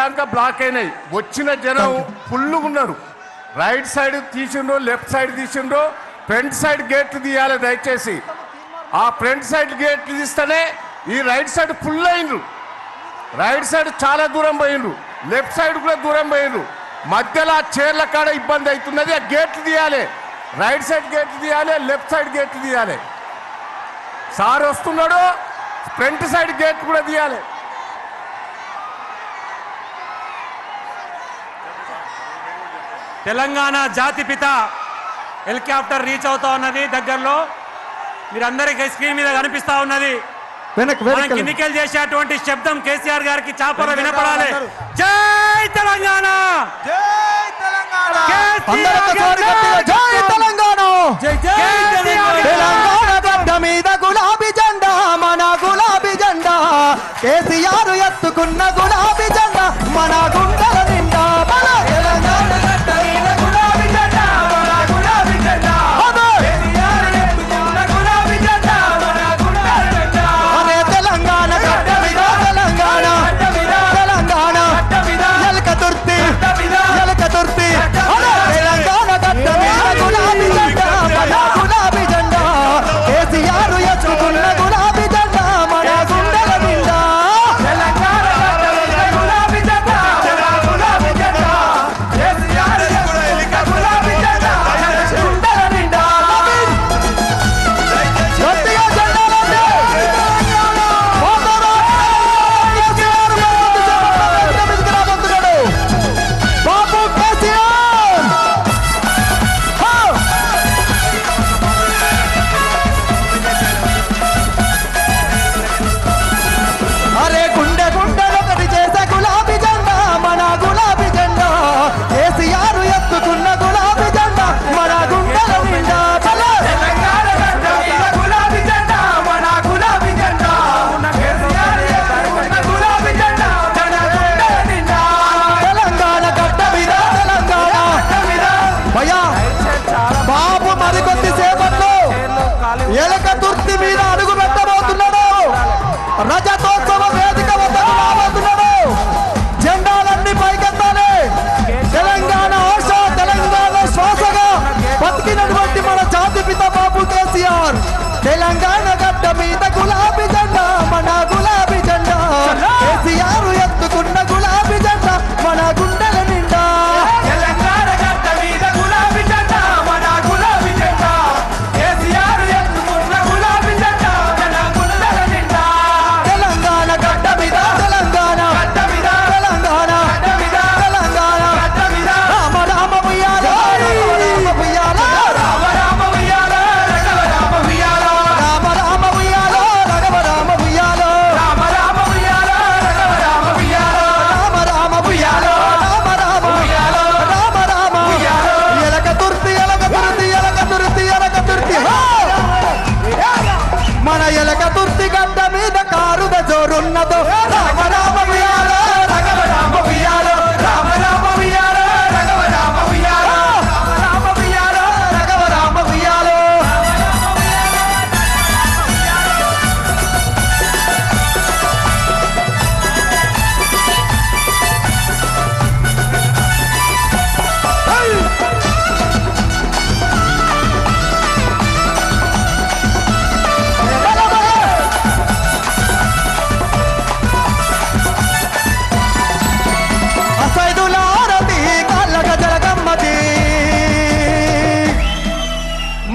దాకా బ్లాక్ అయినాయి. వచ్చిన జనం ఫుల్ ఉన్నారు. రైట్ సైడ్ తీసిండ్రో, లెఫ్ట్ సైడ్ తీసిండ్రో, ఫ్రంట్ సైడ్ గేట్లు తీయాలి దయచేసి. ఆ ఫ్రంట్ సైడ్ గేట్లు తీస్తేనే ఈ రైట్ సైడ్ ఫుల్ అయిండ్రు. రైట్ సైడ్ చాలా దూరం పోయిండ్రు, లెఫ్ట్ సైడ్ కూడా దూరం పోయిండ్రు. మధ్యలో ఆ చీరల కాడ ఇబ్బంది అవుతున్నది. ఆ గేట్లు తీయాలి, రైట్ సైడ్ గేట్లు తీయాలి, లెఫ్ట్ సైడ్ గేట్లు తీయాలి. సార్ వస్తున్నాడు, ఫ్రంట్ సైడ్ గేట్ కూడా తీయాలి. తెలంగాణ జాతిపిత హెలికాప్టర్ రీచ్ అవుతా ఉన్నది. దగ్గరలో మీరందరికీ స్క్రీన్ మీద కనిపిస్తా ఉన్నది. ఎన్నికలు చేసేటువంటి శబ్దం కేసీఆర్ గారికి చాపర వినపడాలి. జై తెలంగాణ, జై తెలంగాణ, జై తెలంగాణ, తెలంగాణ గడ్డ మీద గులాబీ జెండా, మన గులాబీ జెండా. కేసీఆర్ ఎత్తుకున్న గులాబీ జెండా మన గుండెల నిండా. మన తెలంగాణ గడ్డ మీద గులాబీ జెండా, మన గులాబీ జెండా. కేసీఆర్ ఎత్తుకున్న గులాబీ జెండా మన గుండెల నిండా. అనే తెలంగాణ గడ్డ మీద, తెలంగాణ తెలంగాణ ఎలక తుర్తి, ఎలక తుర్తి. తెలంగాణ గడ్డ మీద గులాబీ జెండా, మన గులాబీ జెండా. కేసీఆర్ ఎత్తుకున్న గులాబీ జెండా మన గుండెల నిండా. తెలంగాణ గడ్డ మీద గులాబీ జెండా, మన గులాబీ జెండా. కేసీఆర్ ఎత్తుకున్న గులాబీ జెండా మన గుండెల నిండా. గట్టిగా జెండాలండి. బాబు కేసీఆర్. అరే గుండె గుండెలు ఒకటి చేసే గులాబీ జెండా, మన గులాబీ జెండా. కేసీఆర్ ఎత్తుకున్న గులాబీ జెండా మన గుండెల నిండా. తెలంగాణ గడ్డ మీద గులాబీ జెండా, మన గులాబీ జెండా. కేసీఆర్ ఎత్తుకున్న గులాబీ జెండా మన గుండెల నిండా. తెలంగాణ గడ్డ మీద, తెలంగాణ భయ్యా బాబు మరికొద్ది సేపట్లో ఎలక తుర్తి మీద అడుగు పెట్టబోతున్నాడు. రజతోత్సవ వేదిక వద్దకు రాబోతున్నాడు. జెండాలన్నీ పైకెత్తాలి. తెలంగాణ ఆశ, తెలంగాణ శ్వాసగా బతికినటువంటి మన జాతిపిత బాబు కేసీఆర్. తెలంగాణ గడ్డ మీద గులాబీ జెండా, మన గులాబీ జెండా. కేసీఆర్ ఎత్తుకున్న గులాబీ జెండా మన గుండెల నిండా. తెలంగాణ గడ్డ మీద గులాబీ జెండా, మన గులాబీ జెండా. కేసీఆర్ ఎత్తుకున్న గులాబీ జెండా మన గుండెల నిండా. తెలంగాణ గడ్డ మీద, తెలంగాణ గడ్డ మీద, తెలంగాణ గడ్డ మీద, తెలంగాణ గడ్డ మీద. రామ రామ ఉయ్యాలో, రామ ఉయ్యాలో, రామ రామ ఉయ్యాలో, రఘవ రామ ఉయ్యాలో, రామ రామ ఉయ్యాలో, రఘవ రామ ఉయ్యాలో, రామ రామ ఉయ్యాలో, రఘవ రామ ఉయ్యాలో, రామ రామ ఉయ్యాలో, రామ రామ ఉయ్యాలో, రామ రామ ఉయ్యాలో. ఎలక తుర్తి, ఎలక తుర్తి, ఎలక తుర్తి, ఎలక తుర్తి. మన ఎలక తుర్తి గడ్డ మీద కారుద జోరున్నదో. రామ రామ ఉయ్యాలో, రఘవ రామ ఉయ్యాలో, రామ రామ ఉయ్యాలో, రఘవ రామ ఉయ్యాలో, రామ రామ ఉయ్యాలో, రఘవ రామ ఉయ్యాలో. అసైదులారతి కళ్ళగ జలగమ్మతి.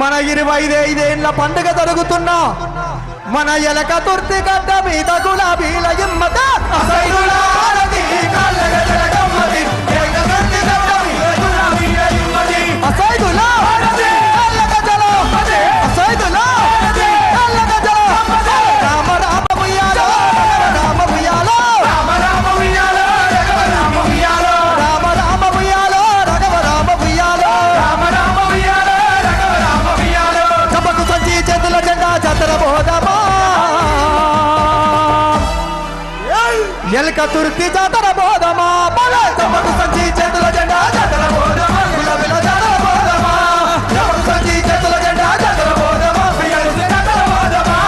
మన 25 పండుగ జరుగుతున్నా మన ఎలక తుర్తి గడ్డ మీద గులాబీల ఇమ్మత. అసైదులారతి కళ్ళగ జలగమ్మతి. ఎలక తుర్తి గడ్డ మీద గులాబీల ఇమ్మతి. అసైదులారతి కళ్ళగ జలగమ్మతి. అసైదులారతి కళ్ళగ జలగమ్మతి. రామ రామ ఉయ్యాలో, రామ ఉయ్యాలో, రామ రామ ఉయ్యాలో, రఘవ రామ ఉయ్యాలో, రామ రామ ఉయ్యాలో, రఘవ రామ ఉయ్యాలో, రామ రామ ఉయ్యాలో, రఘవ రామ ఉయ్యాలో. చంపకు సంచి చేతుల జెండా జాతర బోధమా. ఎలక తుర్తి జాతర బోధమా. చంపకు సంచి చేతుల జెండా జాతర బోధమా. గులాబీల జాతర బోధమా. చంపకు సంచి చేతుల జెండా జాతర బోధమా. జాతర బోధమా.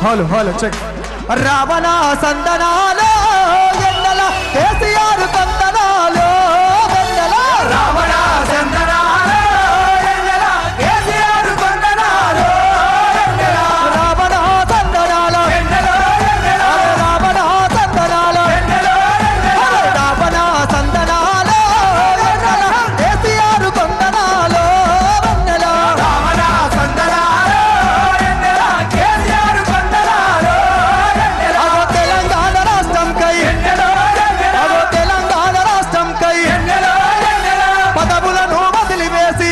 హలో హలో చెక్ రావణ సందనాలో ఎన్నెల కేసీఆర్ కొందనాలో వెన్నెల రావణ సందనాలో ఎన్నెల కేసీఆర్ కొందనాలో వెన్నెల రావణ సందనాలో ఎన్నెల రావణ సందనాలో ఎన్నెల రావణ సందనాలో ఎన్నెల కేసీఆర్ కొందనాలో వెన్నెల రావణ సందనాలో ఎన్నెల కేసీఆర్ కొందనాలో వెన్నెల తెలంగాణ రాష్ట్రం కై తెలంగాణ రాష్ట్రం కై పదవులను వదిలివేసి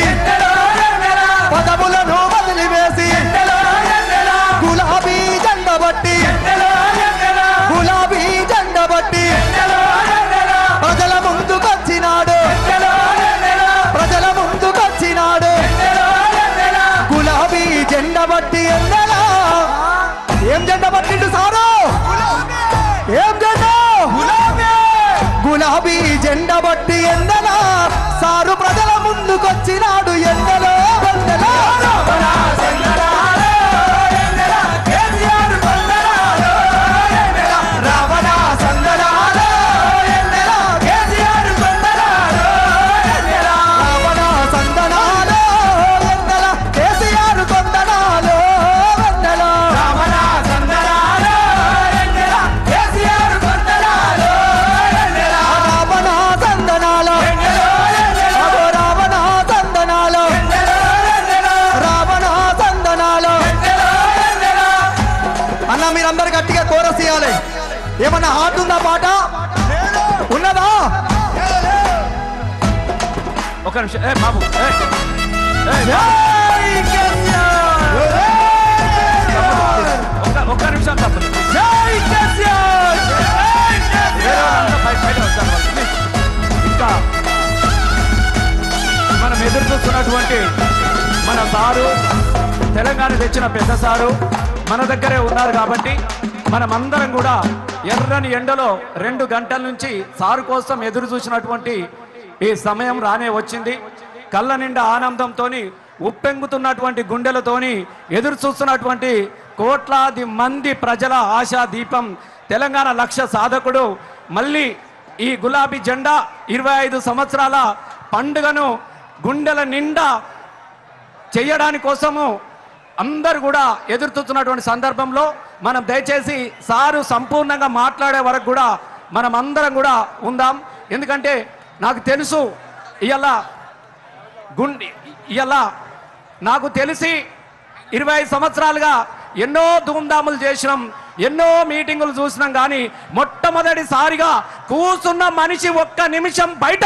పదవులను వదిలివేసి గులాబీ జెండ బట్టి గులాబీ జెండ బట్టి ప్రజల ముందుకొచ్చినాడు ప్రజల ముందుకొచ్చినాడు గులాబీ జెండ బట్టి ఎన్నెలా ఏం జెండ పట్టిండు సారు ఏం జెండా గులాబీ జెండ బట్టి ఎన్నెలా సారు ప్రజల ముందుకొచ్చినాడు ఎన్నెలో వెన్నెల రావణ సందనాలో ఎన్నెల కేసీఆర్ కొందనాలో రావణ సందనాలో ఎన్నెల కేసీఆర్ కొందనాలో వెన్నెల రావణ సందనాలో ఎన్నెల కేసీఆర్ కొందనాలో రావణ సందనాలో అగో రావణ సందనాలో రావణ సందనాలో అన్న మీరందరు గట్టిగా కోరస్ ఇవ్వాలి. ఏమన్నా హార్ట్ ఉందా పాట ఉన్నదా ఒక నిమిషం బాబు జై కేసీఆర్ ఒక్క నిమిషం తప్పదు జై కేసీఆర్ ఇంకా మనం ఎదురు చూస్తున్నటువంటి మన సారు తెలంగాణ తెచ్చిన పెద్ద సారు మన దగ్గరే ఉన్నారు కాబట్టి మనమందరం కూడా ఎర్రని ఎండలో 2 గంటల నుంచి సారు కోసం ఎదురు చూసినటువంటి ఈ సమయం రానే వచ్చింది. కళ్ళ నిండా ఆనందంతో ఉప్పెంగుతున్నటువంటి గుండెలతోని ఎదురు చూస్తున్నటువంటి కోట్లాది మంది ప్రజల ఆశా దీపం తెలంగాణ లక్ష్య సాధకుడు మళ్ళీ ఈ గులాబీ జెండా 25 సంవత్సరాల పండుగను గుండెల నిండా చేయడానికి కోసము అందరు కూడా ఎదురు చూస్తున్నటువంటి సందర్భంలో మనం దయచేసి సారు సంపూర్ణంగా మాట్లాడే వరకు కూడా మనం అందరం కూడా ఉందాం. ఎందుకంటే నాకు తెలుసు ఇవాళ నాకు తెలిసి 25 సంవత్సరాలుగా ఎన్నో ధూమ్ధాములు చేసినాం, ఎన్నో మీటింగులు చూసినాం. కానీ మొట్టమొదటిసారిగా కూర్చున్న మనిషి ఒక్క నిమిషం బయట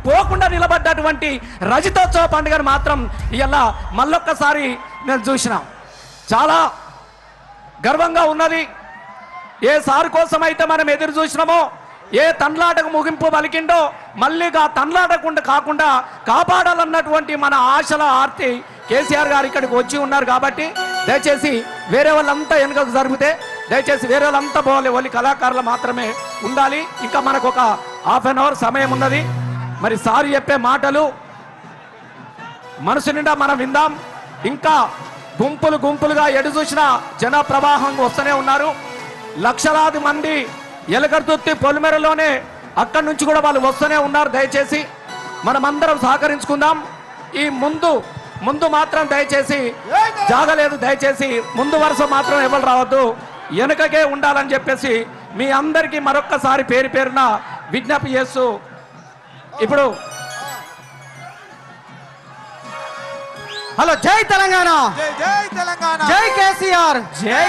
పోకుండా నిలబడ్డటువంటి రజతోత్సవ పండుగను మాత్రం ఇవాళ మళ్ళొక్కసారి నేను చూసిన చాలా గర్వంగా ఉన్నది. ఏ సారు కోసం అయితే మనం ఎదురు చూసినామో, ఏ తండ్లాటకు ముగింపు పలికిండో మళ్ళీ ఆ తండ్లాటకుండా కాకుండా కాపాడాలన్నటువంటి మన ఆశల ఆర్తి కేసీఆర్ గారు ఇక్కడికి వచ్చి ఉన్నారు. కాబట్టి దయచేసి వేరే వాళ్ళంతా వెనుకకు జరిగితే దయచేసి వేరే వాళ్ళంతా పోవాలి, ఓన్లీ కళాకారులు మాత్రమే ఉండాలి. ఇంకా మనకు ఒక ½ అన్ అవర్ సమయం ఉన్నది. మరి సార్ చెప్పే మాటలు మనసు నిండా మనం విందాం. ఇంకా గుంపులు గుంపులుగా ఎడు చూసిన జన ప్రవాహం వస్తూనే ఉన్నారు. లక్షలాది మంది ఎలకర్తుర్తి పొలిమేరలోనే అక్కడి నుంచి కూడా వాళ్ళు వస్తూనే ఉన్నారు. దయచేసి మనమందరం సహకరించుకుందాం. ఈ ముందు మాత్రం దయచేసి జాగలేదు, దయచేసి ముందు వరుస మాత్రం ఎవరు రావద్దు, వెనుకకే ఉండాలని చెప్పేసి మీ అందరికీ మరొక్కసారి పేరు పేరున విజ్ఞప్తి చేస్తూ ఇప్పుడు హలో జై తెలంగాణ జై జై తెలంగాణ జై కేసీఆర్ జై